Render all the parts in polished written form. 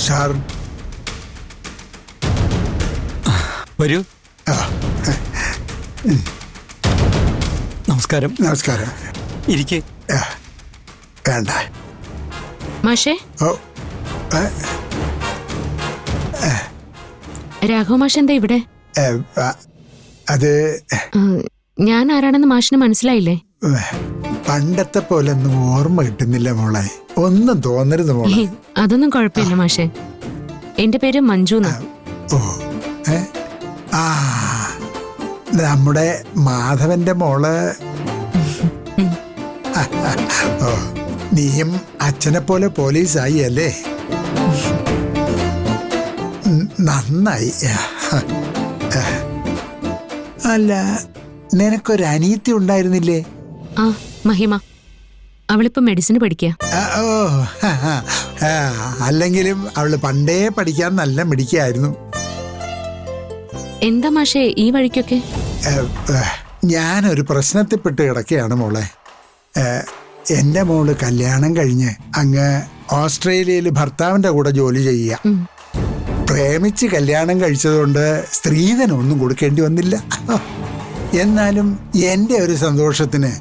Sir വരൂ. നമസ്കാരം. നമസ്കാരം. ഇരിക്കെ. വേണ്ട മാഷേ. ഓ രാഘവ മാഷ് എന്താ ഇവിടെ? അത് ഞാൻ ആരാണെന്ന് മാഷിന് മനസ്സിലായില്ലേ? പണ്ടത്തെ പോലെ ഒന്നും ഓർമ്മ കിട്ടുന്നില്ല മോളെ. ഒന്നും തോന്നരുത് മോളെ. അതൊന്നും കുഴപ്പമില്ല മാഷേ. എന്റെ പേര് മഞ്ജു. ഓ ആ നമ്മുടെ മാധവന്റെ മോള്. ഓ നീയും അച്ഛനെ പോലെ പോലീസായി അല്ലേ? നന്നായി. അല്ല, നിനക്കൊരു അനിയത്തി ഉണ്ടായിരുന്നില്ലേ? ആ, മഹിമ. അവളിപ്പോ മെഡിസിന് പഠിക്കുക. ഓ അല്ലെങ്കിലും അവള് പണ്ടേ പഠിക്കാൻ നല്ല മിടിക്കായിരുന്നു. എന്താ മാഷേ ഈ വഴിക്കൊക്കെ? ഞാനൊരു പ്രശ്നത്തിൽപ്പെട്ട് കിടക്കുകയാണ് മോളെ. എന്റെ മോള് കല്യാണം കഴിഞ്ഞ് അങ്ങ് ഓസ്ട്രേലിയയിൽ ഭർത്താവിന്റെ കൂടെ ജോലി ചെയ്യുക. പ്രേമിച്ച് കല്യാണം കഴിച്ചതുകൊണ്ട് സ്ത്രീധനമൊന്നും കൊടുക്കേണ്ടി വന്നില്ല. എന്നാലും എൻ്റെ ഒരു സന്തോഷത്തിന്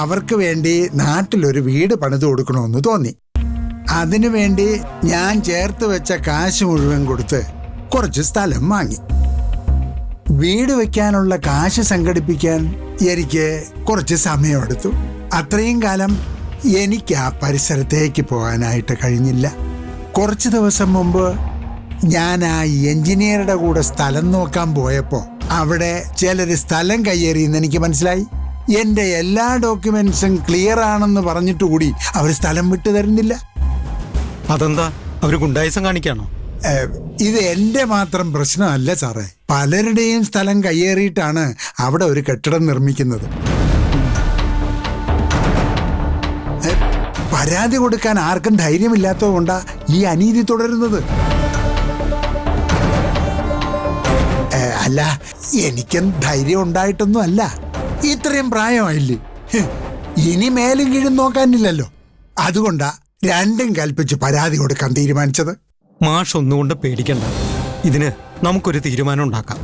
അവർക്ക് വേണ്ടി നാട്ടിലൊരു വീട് പണിത് കൊടുക്കണമെന്ന് തോന്നി. അതിനുവേണ്ടി ഞാൻ ചേർത്ത് വെച്ച കാശ് മുഴുവൻ കൊടുത്ത് കുറച്ച് സ്ഥലം വാങ്ങി. വീട് വെക്കാനുള്ള കാശ് സംഘടിപ്പിക്കാൻ എനിക്ക് കുറച്ച് സമയമെടുത്തു. അത്രയും കാലം എനിക്ക് ആ പരിസരത്തേക്ക് പോകാനായിട്ട് കഴിഞ്ഞില്ല. കുറച്ച് ദിവസം മുമ്പ് ഞാൻ ആ എഞ്ചിനീയറുടെ കൂടെ സ്ഥലം നോക്കാൻ പോയപ്പോൾ അവിടെ ചിലര് സ്ഥലം കയ്യേറിയെന്ന് എനിക്ക് മനസ്സിലായി. എൻ്റെ എല്ലാ ഡോക്യുമെന്റ്സും ക്ലിയർ ആണെന്ന് പറഞ്ഞിട്ട് കൂടി അവർ സ്ഥലം വിട്ടു തരുന്നില്ല. അതെന്താ, അവര് ഗുണ്ടായിസം കാണിക്കാണോ? ഇത് എൻ്റെ മാത്രം പ്രശ്നമല്ല സാറേ. പലരുടെയും സ്ഥലം കയ്യേറിയിട്ടാണ് അവിടെ ഒരു കെട്ടിടം നിർമ്മിക്കുന്നത്. പരാതി കൊടുക്കാൻ ആർക്കും ധൈര്യമില്ലാത്തതുകൊണ്ടാ ഈ അനീതി തുടരുന്നത്. അല്ല, എനിക്കും ധൈര്യം ഉണ്ടായിട്ടൊന്നും അല്ല. ഇത്രയും പ്രായമായില്ലേ, ഇനി മേലും കീഴും നോക്കാനില്ലല്ലോ. അതുകൊണ്ടാ രണ്ടും കൽപ്പിച്ച് പരാതി കൊടുക്കാൻ തീരുമാനിച്ചത്. മാഷ് ഒന്നുകൊണ്ട് പേടിക്കണ്ട, ഇതിന് നമുക്കൊരു തീരുമാനം ഉണ്ടാക്കാം.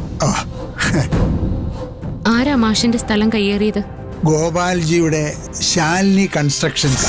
ആരാ മാഷിന്റെ സ്ഥലം കയ്യേറിയത്? ഗോപാൽജിയുടെ ശാലിനി കൺസ്ട്രക്ഷൻസ്.